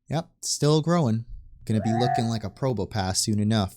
Yep, still growing. Gonna be looking like a Probopass soon enough.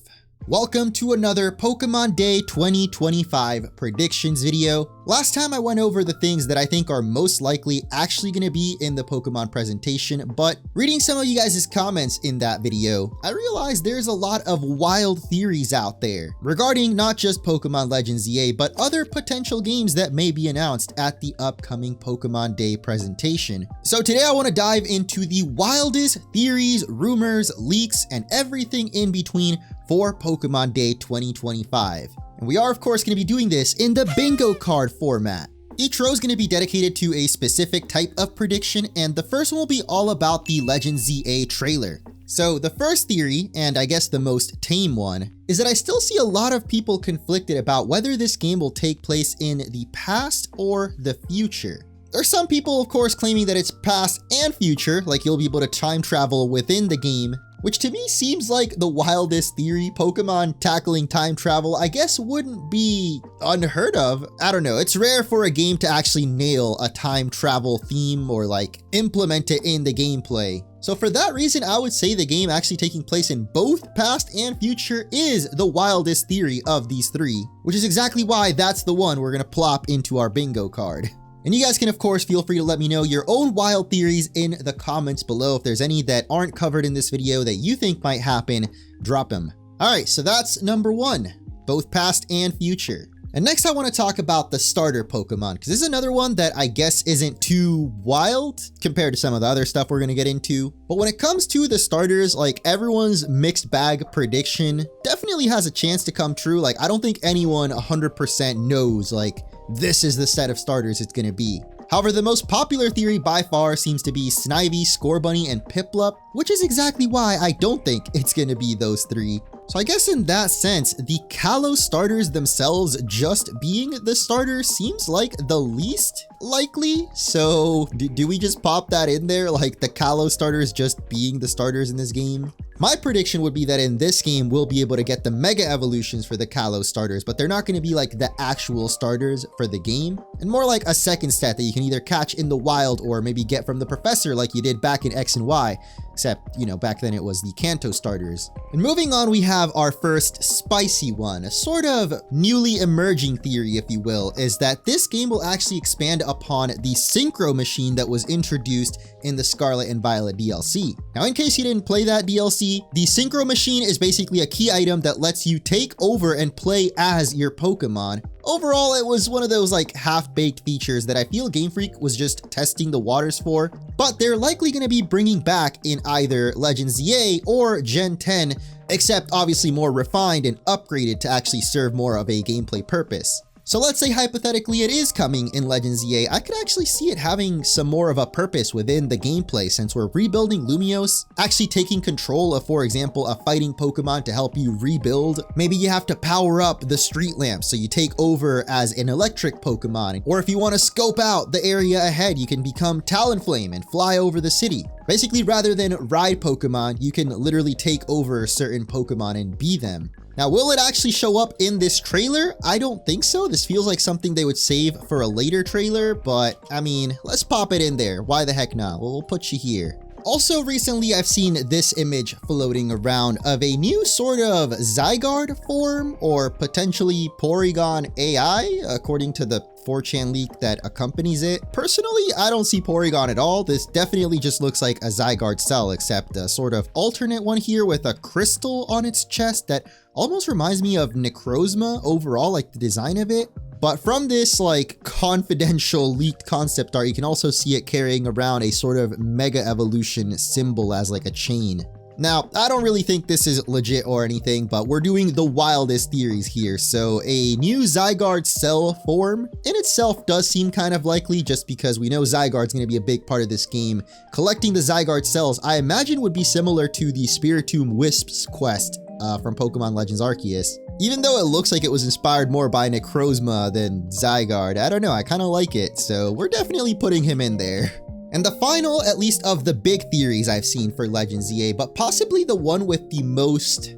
Welcome to another Pokemon Day 2025 predictions video. Last time I went over the things that I think are most likely actually going to be in the Pokemon presentation, but reading some of you guys' comments in that video, I realized there's a lot of wild theories out there regarding not just Pokemon Legends EA, but other potential games that may be announced at the upcoming Pokemon Day presentation. So today I want to dive into the wildest theories, rumors, leaks, and everything in between for Pokemon Day 2025. And we are of course going to be doing this in the bingo card format. Each row is going to be dedicated to a specific type of prediction, and the first one will be all about the Legends ZA trailer. So the first theory, and I guess the most tame one, is that I still see a lot of people conflicted about whether this game will take place in the past or the future. There's some people of course claiming that it's past and future, like you'll be able to time travel within the game, which to me seems like the wildest theory. Pokemon tackling time travel, I guess, wouldn't be unheard of. I don't know, it's rare for a game to actually nail a time travel theme or like implement it in the gameplay. So for that reason, I would say the game actually taking place in both past and future is the wildest theory of these three, which is exactly why that's the one we're gonna plop into our bingo card. And you guys can of course feel free to let me know your own wild theories in the comments below. If there's any that aren't covered in this video that you think might happen, drop them. All right, so that's number one, both past and future. And next I want to talk about the starter Pokemon, because this is another one that I guess isn't too wild compared to some of the other stuff we're going to get into. But when it comes to the starters, like everyone's mixed bag prediction definitely has a chance to come true. Like I don't think anyone 100% knows like this is the set of starters it's going to be. However, the most popular theory by far seems to be Snivy, Scorbunny, and Piplup, which is exactly why I don't think it's going to be those three. So I guess in that sense, the Kalos starters themselves just being the starter seems like the least likely. So do we just pop that in there, like the Kalos starters just being the starters in this game? My prediction would be that in this game, we'll be able to get the Mega Evolutions for the Kalos starters, but they're not going to be like the actual starters for the game, and more like a second stat that you can either catch in the wild or maybe get from the professor like you did back in X and Y, except, you know, back then it was the Kanto starters. And moving on, we have our first spicy one, a sort of newly emerging theory, if you will, is that this game will actually expand upon the Synchro machine that was introduced in the Scarlet and Violet DLC. Now, in case you didn't play that DLC, the Synchro machine is basically a key item that lets you take over and play as your Pokemon. Overall, it was one of those like half-baked features that I feel Game Freak was just testing the waters for, but they're likely going to be bringing back in either Legends ZA or Gen 10, except obviously more refined and upgraded to actually serve more of a gameplay purpose. So let's say hypothetically it is coming in Legends EA, I could actually see it having some more of a purpose within the gameplay since we're rebuilding Lumiose, actually taking control of, for example, a fighting Pokemon to help you rebuild. Maybe you have to power up the street lamp so you take over as an electric Pokemon, or if you want to scope out the area ahead, you can become Talonflame and fly over the city. Basically, rather than ride Pokemon, you can literally take over certain Pokemon and be them. Now, will it actually show up in this trailer? I don't think so. This feels like something they would save for a later trailer, but I mean, let's pop it in there. Why the heck not? We'll put you here. Also, recently I've seen this image floating around of a new sort of Zygarde form, or potentially Porygon AI, according to the 4chan leak that accompanies it. Personally, I don't see Porygon at all. This definitely just looks like a Zygarde cell, except a sort of alternate one here with a crystal on its chest that almost reminds me of Necrozma overall, like the design of it. But from this like confidential leaked concept art, you can also see it carrying around a sort of Mega Evolution symbol as like a chain. Now, I don't really think this is legit or anything, but we're doing the wildest theories here. So a new Zygarde cell form in itself does seem kind of likely, just because we know Zygarde's going to be a big part of this game. Collecting the Zygarde cells, I imagine, would be similar to the Spiritomb Wisp's quest from Pokemon Legends Arceus. Even though it looks like it was inspired more by Necrozma than Zygarde, I don't know, I kind of like it, so we're definitely putting him in there. And the final, at least of the big theories I've seen for Legends EA, but possibly the one with the most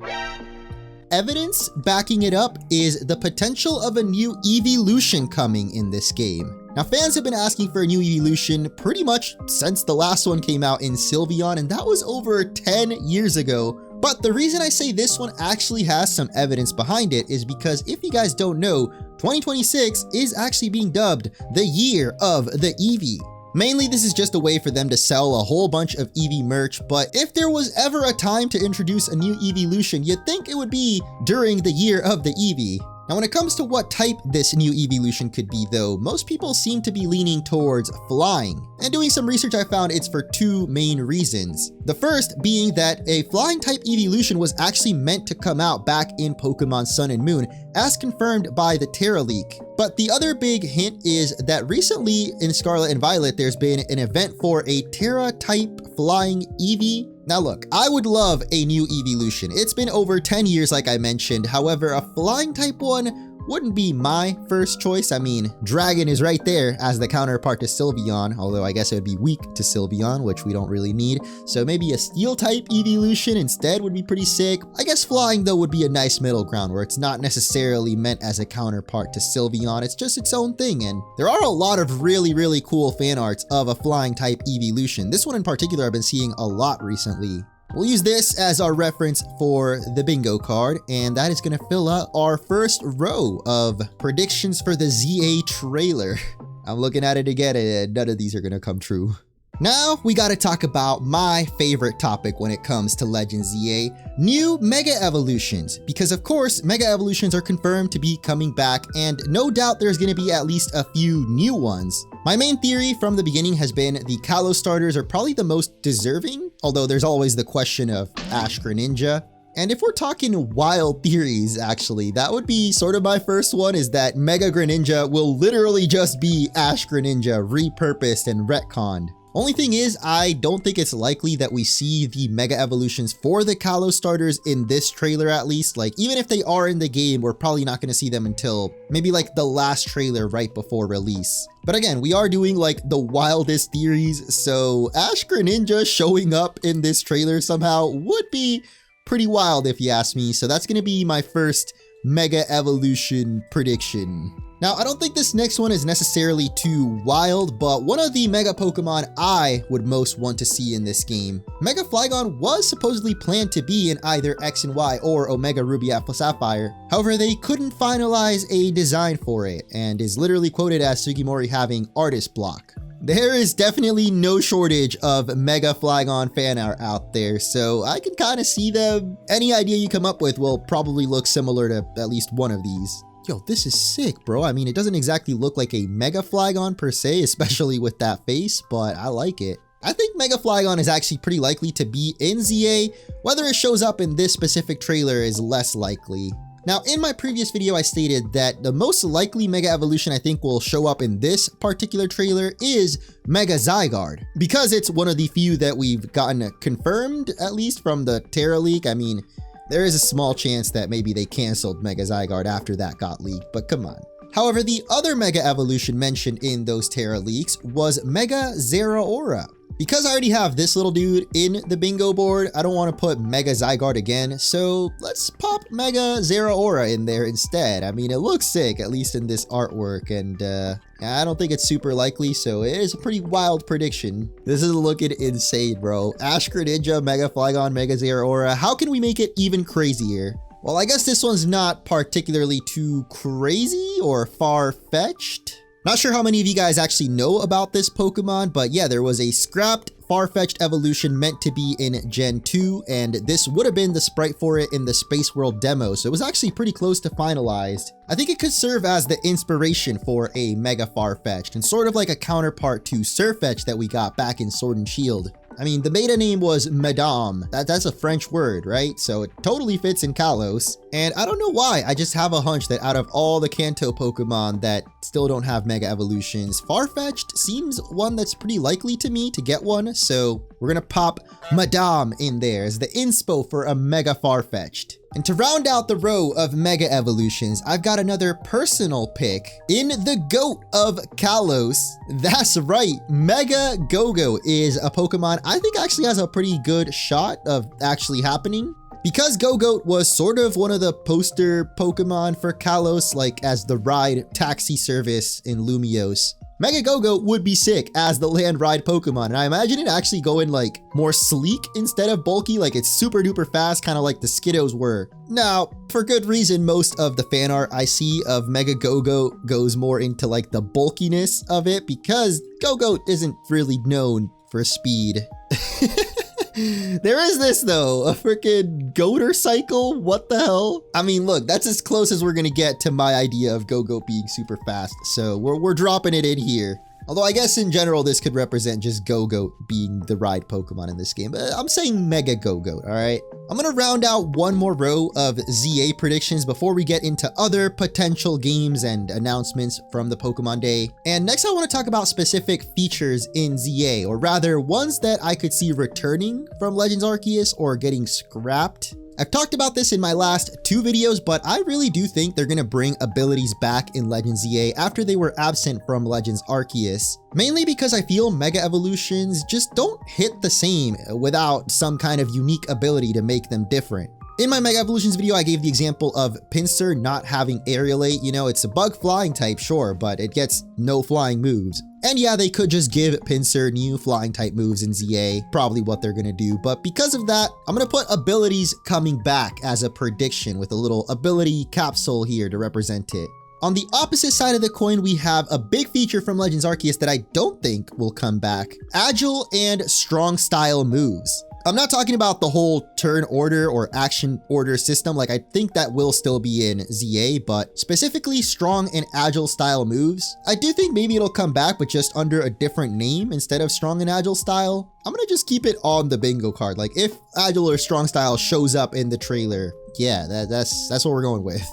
evidence backing it up, is the potential of a new Eeveelution coming in this game. Now, fans have been asking for a new Eeveelution pretty much since the last one came out in Sylveon, and that was over 10 years ago. But the reason I say this one actually has some evidence behind it is because if you guys don't know, 2026 is actually being dubbed the year of the Eevee. Mainly, this is just a way for them to sell a whole bunch of Eevee merch, but if there was ever a time to introduce a new Eeveelution, you'd think it would be during the year of the Eevee. Now, when it comes to what type this new Eeveelution could be though, most people seem to be leaning towards flying. And doing some research, I found it's for two main reasons. The first being that a flying type Eeveelution was actually meant to come out back in Pokemon Sun and Moon, as confirmed by the Terra leak. But the other big hint is that recently in Scarlet and Violet, there's been an event for a Terra type flying Eevee. Now look, I would love a new Eeveelution. It's been over 10 years like I mentioned. However, a flying type one wouldn't be my first choice. I mean, Dragon is right there as the counterpart to Sylveon, although I guess it would be weak to Sylveon, which we don't really need. So maybe a steel type Eeveelution instead would be pretty sick. I guess flying though would be a nice middle ground where it's not necessarily meant as a counterpart to Sylveon. It's just its own thing. And there are a lot of really cool fan arts of a flying type Eeveelution. This one in particular I've been seeing a lot recently. We'll use this as our reference for the bingo card, and that is going to fill out our first row of predictions for the ZA trailer. I'm looking at it again, and none of these are going to come true. Now, we got to talk about my favorite topic when it comes to Legends ZA, new Mega Evolutions. Because of course, Mega Evolutions are confirmed to be coming back, and no doubt there's going to be at least a few new ones. My main theory from the beginning has been the Kalos starters are probably the most deserving, although there's always the question of Ash Greninja. And if we're talking wild theories, actually, that would be sort of my first one, is that Mega Greninja will literally just be Ash Greninja repurposed and retconned. Only thing is, I don't think it's likely that we see the Mega Evolutions for the Kalos starters in this trailer at least. Like, even if they are in the game, we're probably not going to see them until maybe like the last trailer right before release. But again, we are doing like the wildest theories, so Ash Greninja showing up in this trailer somehow would be pretty wild if you ask me. So that's going to be my first Mega Evolution prediction. Now, I don't think this next one is necessarily too wild, but one of the Mega Pokemon I would most want to see in this game. Mega Flygon was supposedly planned to be in either X and Y or Omega Ruby Apple Sapphire. However, they couldn't finalize a design for it, and is literally quoted as Sugimori having artist block. There is definitely no shortage of Mega Flygon fan art out there, so I can kind of see them. Any idea you come up with will probably look similar to at least one of these. Yo, this is sick, bro. I mean, it doesn't exactly look like a Mega Flygon per se, especially with that face, but I like it. I think Mega Flygon is actually pretty likely to be in ZA. Whether it shows up in this specific trailer is less likely. Now, in my previous video, I stated that the most likely Mega Evolution I think will show up in this particular trailer is Mega Zygarde, because it's one of the few that we've gotten confirmed, at least from the Terra leak. I mean, there is a small chance that maybe they canceled Mega Zygarde after that got leaked, but come on. However, the other Mega Evolution mentioned in those Terra leaks was Mega Zeraora. Because I already have this little dude in the bingo board, I don't want to put Mega Zygarde again, so let's pop Mega Zeraora in there instead. I mean, it looks sick, at least in this artwork, and I don't think it's super likely, so it is a pretty wild prediction. This is looking insane, bro. Ash Greninja, Mega Flygon, Mega Zeraora. How can we make it even crazier? Well, I guess this one's not particularly too crazy or far-fetched. Not sure how many of you guys actually know about this Pokemon, but yeah, there was a scrapped Farfetch'd evolution meant to be in Gen 2, and this would have been the sprite for it in the Space World demo, so it was actually pretty close to finalized. I think it could serve as the inspiration for a Mega Farfetch'd, and sort of like a counterpart to Sirfetch'd that we got back in Sword and Shield. I mean, the meta name was Madame. That's a French word, right? So it totally fits in Kalos. And I don't know why, I just have a hunch that out of all the Kanto Pokemon that still don't have Mega Evolutions, Farfetch'd seems one that's pretty likely to me to get one. So we're gonna pop Madame in there as the inspo for a Mega Farfetch'd. And to round out the row of Mega Evolutions, I've got another personal pick in the GOAT of Kalos. That's right, Mega Go-Go is a Pokemon I think actually has a pretty good shot of actually happening. Because Go-Goat was sort of one of the poster Pokemon for Kalos, like as the ride taxi service in Lumiose, Mega Go-Go would be sick as the land ride Pokemon, and I imagine it actually going like more sleek instead of bulky, like it's super duper fast, kind of like the Skiddos were. Now, for good reason, most of the fan art I see of Mega Go-Go goes more into like the bulkiness of it because Go-Go isn't really known for speed. There is this though, a freaking Goater cycle. What the hell? I mean, look, that's as close as we're gonna get to my idea of Go-Go being super fast. So we're dropping it in here. Although I guess in general, this could represent just Go-Go being the ride Pokemon in this game. But I'm saying Mega Go-Go, all right? I'm gonna round out one more row of ZA predictions before we get into other potential games and announcements from the Pokemon Day. And next I wanna talk about specific features in ZA, or rather ones that I could see returning from Legends Arceus or getting scrapped. I've talked about this in my last 2 videos, but I really do think they're gonna bring abilities back in Legends ZA after they were absent from Legends Arceus. Mainly because I feel Mega Evolutions just don't hit the same without some kind of unique ability to make them different. In my Mega Evolutions video, I gave the example of Pinsir not having Aerialate. You know, it's a bug flying type, sure, but it gets no flying moves. And yeah, they could just give Pinsir new flying type moves in ZA, probably what they're gonna do. But because of that, I'm gonna put abilities coming back as a prediction with a little ability capsule here to represent it. On the opposite side of the coin, we have a big feature from Legends Arceus that I don't think will come back: agile and strong style moves. I'm not talking about the whole turn order or action order system, like I think that will still be in ZA, but specifically strong and agile style moves. I do think maybe it'll come back, but just under a different name instead of strong and agile style. I'm gonna just keep it on the bingo card. Like if agile or strong style shows up in the trailer, yeah, that's what we're going with.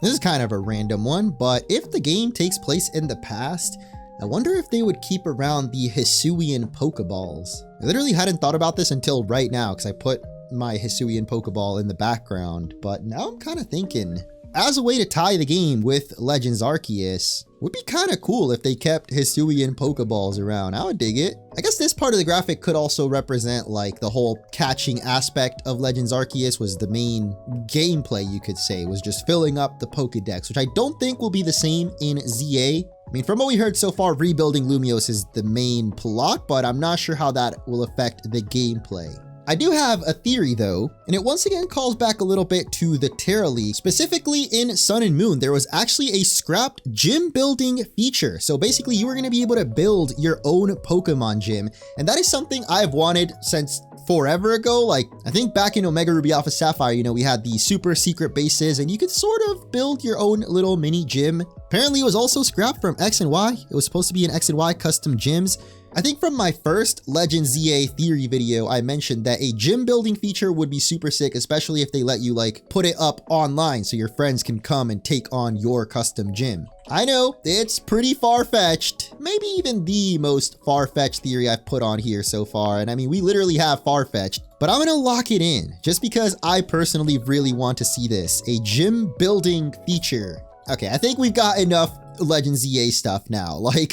This is kind of a random one, but if the game takes place in the past, I wonder if they would keep around the Hisuian Pokeballs. I literally hadn't thought about this until right now because I put my Hisuian Pokeball in the background, but now I'm kind of thinking, as a way to tie the game with Legends Arceus, would be kind of cool if they kept Hisuian Pokeballs around. I would dig it. I guess this part of the graphic could also represent like the whole catching aspect of Legends Arceus was the main gameplay, you could say, was just filling up the Pokedex, which I don't think will be the same in ZA. I mean, from what we heard so far, rebuilding Lumiose is the main plot, but I'm not sure how that will affect the gameplay. I do have a theory though, and it once again calls back a little bit to the Terra League. Specifically in Sun and Moon, there was actually a scrapped gym building feature. So basically you were going to be able to build your own Pokemon gym. And that is something I've wanted since forever ago. Like I think back in Omega Ruby Alpha Sapphire, you know, we had the super secret bases and you could sort of build your own little mini gym. Apparently it was also scrapped from X and Y. It was supposed to be an X and Y custom gyms. I think from my first Legends ZA theory video, I mentioned that a gym building feature would be super sick, especially if they let you like put it up online so your friends can come and take on your custom gym. I know it's pretty far-fetched, maybe even the most far-fetched theory I've put on here so far. And I mean, we literally have far-fetched, but I'm gonna lock it in just because I personally really want to see this, a gym building feature. Okay, I think we've got enough Legends ZA stuff now. Like,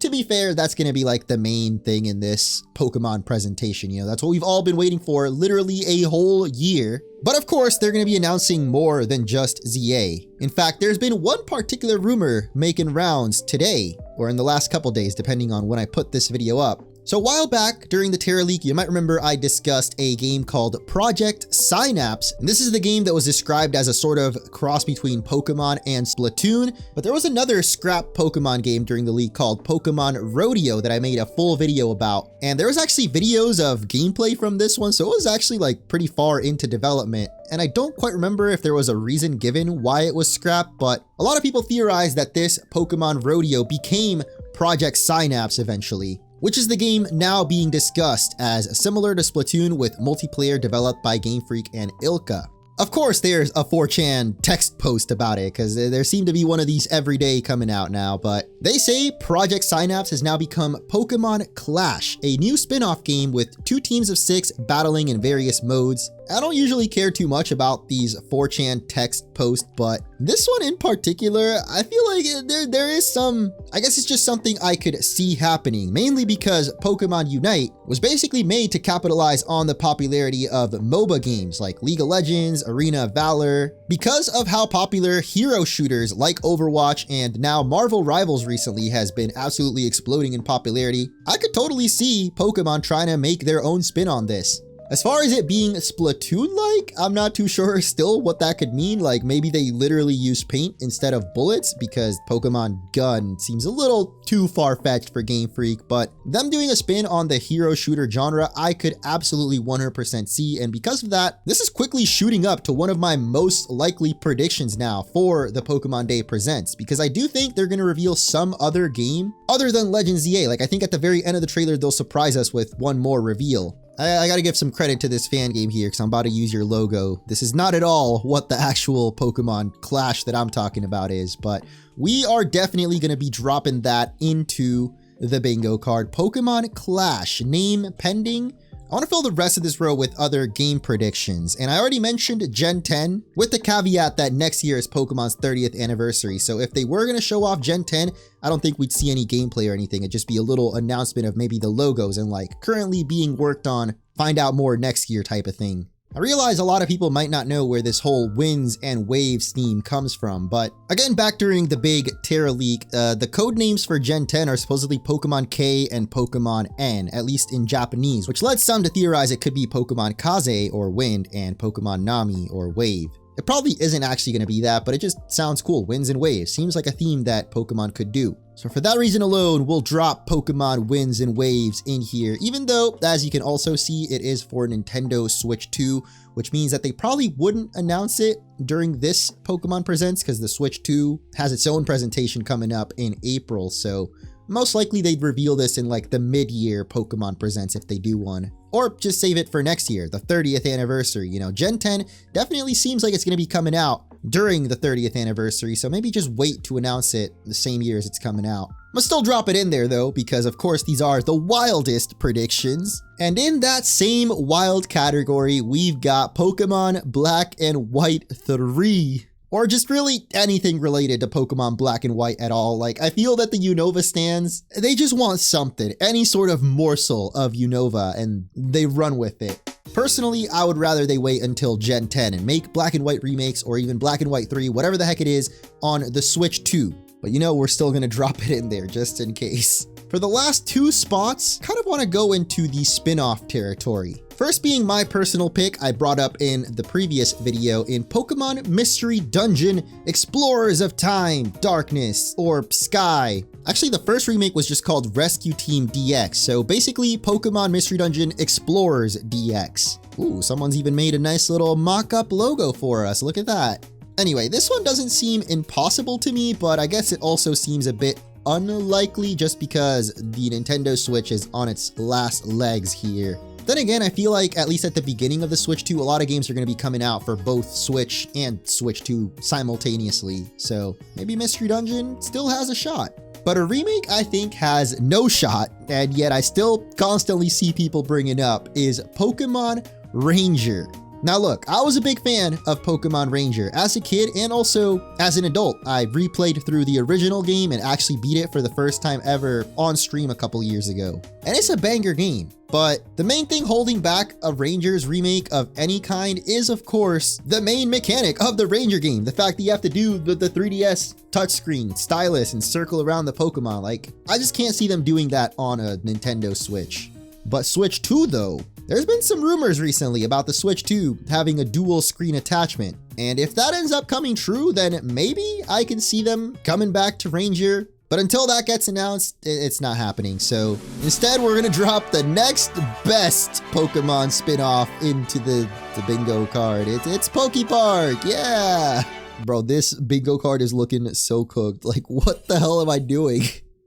to be fair, that's going to be like the main thing in this Pokemon presentation. You know, that's what we've all been waiting for literally a whole year. But of course, they're going to be announcing more than just ZA. In fact, there's been one particular rumor making rounds today, or in the last couple days, depending on when I put this video up. So a while back during the Terra Leak, you might remember I discussed a game called Project Synapse. And this is the game that was described as a sort of cross between Pokemon and Splatoon. But there was another scrap Pokemon game during the leak called Pokemon Rodeo that I made a full video about. And there was actually videos of gameplay from this one. So it was actually like pretty far into development. And I don't quite remember if there was a reason given why it was scrapped, but a lot of people theorized that this Pokemon Rodeo became Project Synapse eventually, which is the game now being discussed as similar to Splatoon with multiplayer developed by Game Freak and Ilka. Of course, there's a 4chan text post about it because there seem to be one of these every day coming out now, but they say Project Synapse has now become Pokemon Clash, a new spin-off game with 2 teams of 6 battling in various modes. I don't usually care too much about these 4chan text posts, but this one in particular, I feel like there is some, I guess it's just something I could see happening, mainly because Pokemon Unite was basically made to capitalize on the popularity of MOBA games like League of Legends, Arena of Valor. Because of how popular hero shooters like Overwatch and now Marvel Rivals recently has been absolutely exploding in popularity, I could totally see Pokemon trying to make their own spin on this. As far as it being Splatoon-like, I'm not too sure still what that could mean. Like maybe they literally use paint instead of bullets, because Pokemon Gun seems a little too far-fetched for Game Freak, but them doing a spin on the hero shooter genre, I could absolutely 100% see. And because of that, this is quickly shooting up to one of my most likely predictions now for the Pokemon Day Presents, because I do think they're going to reveal some other game other than Legends EA. Like I think at the very end of the trailer, they'll surprise us with one more reveal. I gotta give some credit to this fan game here because I'm about to use your logo. This is not at all what the actual Pokemon Clash that I'm talking about is, but we are definitely gonna be dropping that into the bingo card. Pokemon Clash, name pending. I want to fill the rest of this row with other game predictions, and I already mentioned Gen 10 with the caveat that next year is Pokemon's 30th anniversary. So if they were going to show off Gen 10, I don't think we'd see any gameplay or anything. It'd just be a little announcement of maybe the logos and like currently being worked on, find out more next year type of thing. I realize a lot of people might not know where this whole winds and waves theme comes from, but again, back during the big Terra leak, the code names for Gen 10 are supposedly Pokemon K and Pokemon N, at least in Japanese, which led some to theorize it could be Pokemon Kaze or Wind and Pokemon Nami or Wave. It probably isn't actually going to be that, but it just sounds cool. Winds and waves seems like a theme that Pokemon could do. So for that reason alone, we'll drop Pokemon Winds and Waves in here, even though, as you can also see, it is for Nintendo Switch 2, which means that they probably wouldn't announce it during this Pokemon Presents because the Switch 2 has its own presentation coming up in April. So most likely they'd reveal this in like the mid-year Pokemon Presents if they do one. Or just save it for next year, the 30th anniversary. You know, Gen 10 definitely seems like it's going to be coming out during the 30th anniversary, so maybe just wait to announce it the same year as it's coming out. But still drop it in there though, because of course these are the wildest predictions. And in that same wild category, we've got Pokemon Black and White 3. Or just really anything related to Pokemon Black and White at all. Like, I feel that the Unova stands, they just want something, any sort of morsel of Unova, and they run with it. Personally, I would rather they wait until Gen 10 and make Black and White remakes, or even Black and White 3, whatever the heck it is, on the Switch 2. But you know, we're still gonna drop it in there just in case. For the last two spots, kind of want to go into the spin-off territory. First being my personal pick I brought up in the previous video in Pokemon Mystery Dungeon Explorers of Time, Darkness, or Sky. Actually, the first remake was just called Rescue Team DX, so basically Pokemon Mystery Dungeon Explorers DX. Ooh, someone's even made a nice little mock-up logo for us, look at that. Anyway, this one doesn't seem impossible to me, but I guess it also seems a bit unlikely just because the Nintendo Switch is on its last legs here. Then again, I feel like at least at the beginning of the Switch 2, a lot of games are going to be coming out for both Switch and Switch 2 simultaneously. So maybe Mystery Dungeon still has a shot. But a remake I think has no shot, and yet I still constantly see people bringing up, is Pokemon Ranger. Now look, I was a big fan of Pokemon Ranger as a kid and also as an adult. I replayed through the original game and actually beat it for the first time ever on stream a couple years ago. And it's a banger game. But the main thing holding back a Ranger's remake of any kind is, of course, the main mechanic of the Ranger game. The fact that you have to do the 3DS touchscreen, stylus, and circle around the Pokemon. Like, I just can't see them doing that on a Nintendo Switch. But Switch 2 though, there's been some rumors recently about the Switch 2 having a dual screen attachment. And if that ends up coming true, then maybe I can see them coming back to Ranger. But until that gets announced, it's not happening. So instead, we're gonna drop the next best Pokemon spin-off into the bingo card. It's Pokepark, yeah! Bro, this bingo card is looking so cooked. Like, what the hell am I doing?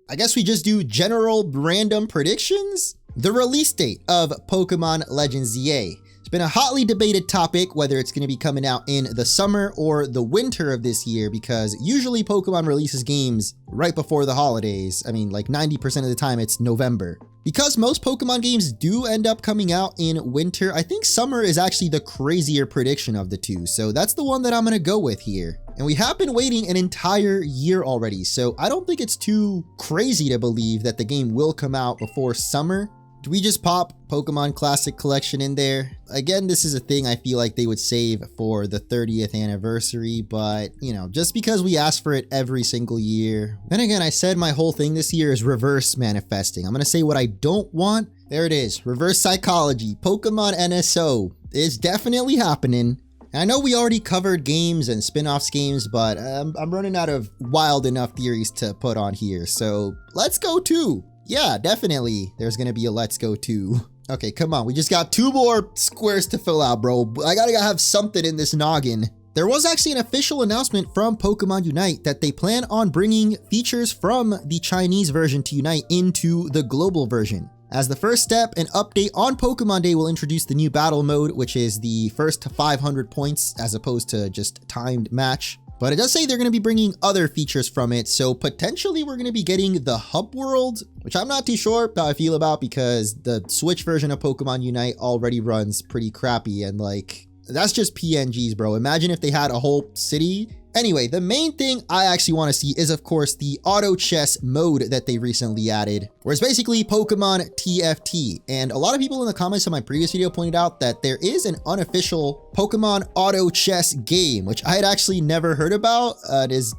I guess we just do general random predictions? The release date of Pokemon Legends EA is been a hotly debated topic whether it's going to be coming out in the summer or the winter of this year, because usually Pokemon releases games right before the holidays. I mean, like 90% of the time it's November. Because most Pokemon games do end up coming out in winter, I think summer is actually the crazier prediction of the two. So that's the one that I'm going to go with here. And we have been waiting an entire year already, so I don't think it's too crazy to believe that the game will come out before summer. Do we just pop Pokemon Classic Collection in there? Again, this is a thing I feel like they would save for the 30th anniversary, but you know, just because we ask for it every single year. Then again, I said my whole thing this year is reverse manifesting. I'm gonna say what I don't want. There it is, reverse psychology, Pokemon NSO. It's definitely happening. I know we already covered games and spin-offs games, but I'm running out of wild enough theories to put on here. So let's go too. Yeah, definitely. There's gonna be a let's go too. Okay, come on. We just got 2 more squares to fill out, bro. I gotta have something in this noggin. There was actually an official announcement from Pokemon Unite that they plan on bringing features from the Chinese version to Unite into the global version. As the first step, an update on Pokemon Day will introduce the new battle mode, which is the first to 500 points as opposed to just timed match. But it does say they're going to be bringing other features from it, so potentially we're going to be getting the hub world, which I'm not too sure how I feel about because the Switch version of Pokemon Unite already runs pretty crappy, and like, that's just PNGs, bro. Imagine if they had a whole city. Anyway, the main thing I actually want to see is, of course, the auto chess mode that they recently added, where it's basically Pokemon TFT. And a lot of people in the comments on my previous video pointed out that there is an unofficial Pokemon auto chess game, which I had actually never heard about.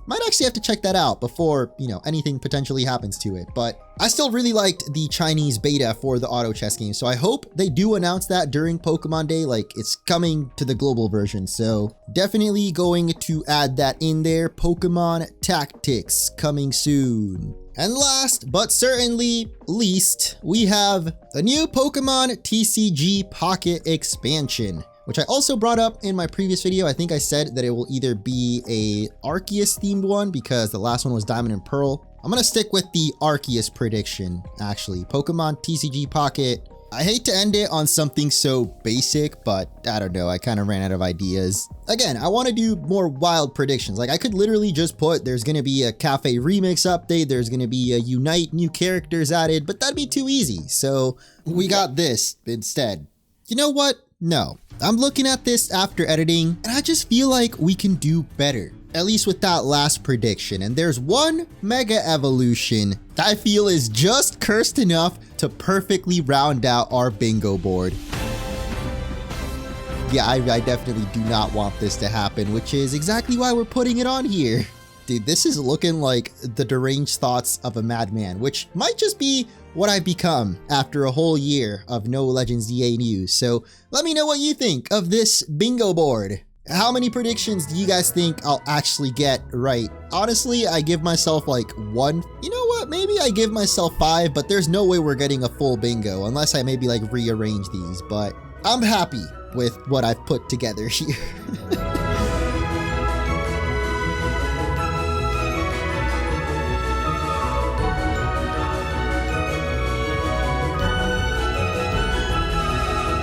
Might actually have to check that out before, you know, anything potentially happens to it. But I still really liked the Chinese beta for the auto chess game, so I hope they do announce that during Pokemon Day, like it's coming to the global version. So definitely going to add that in there. Pokemon Tactics coming soon. And last but certainly least, we have a new Pokemon TCG Pocket expansion, which I also brought up in my previous video. I think I said that it will either be a Arceus themed one because the last one was Diamond and Pearl. I'm gonna stick with the Arceus prediction, actually. Pokemon TCG Pocket. I hate to end it on something so basic, but I don't know, I kind of ran out of ideas. Again, I want to do more wild predictions. Like I could literally just put there's going to be a Cafe Remix update, there's going to be a Unite new characters added, but that'd be too easy. So we got this instead. You know what? No. I'm looking at this after editing, and I just feel like we can do better. At least with that last prediction. And there's one Mega Evolution that I feel is just cursed enough to perfectly round out our bingo board. Yeah, I definitely do not want this to happen, which is exactly why we're putting it on here. Dude, this is looking like the deranged thoughts of a madman, which might just be what I've become after a whole year of no Legends EA news. So let me know what you think of this bingo board. How many predictions do you guys think I'll actually get right? Honestly, I give myself like 1. You know what? Maybe I give myself 5, but there's no way we're getting a full bingo unless I maybe like rearrange these, but I'm happy with what I've put together here.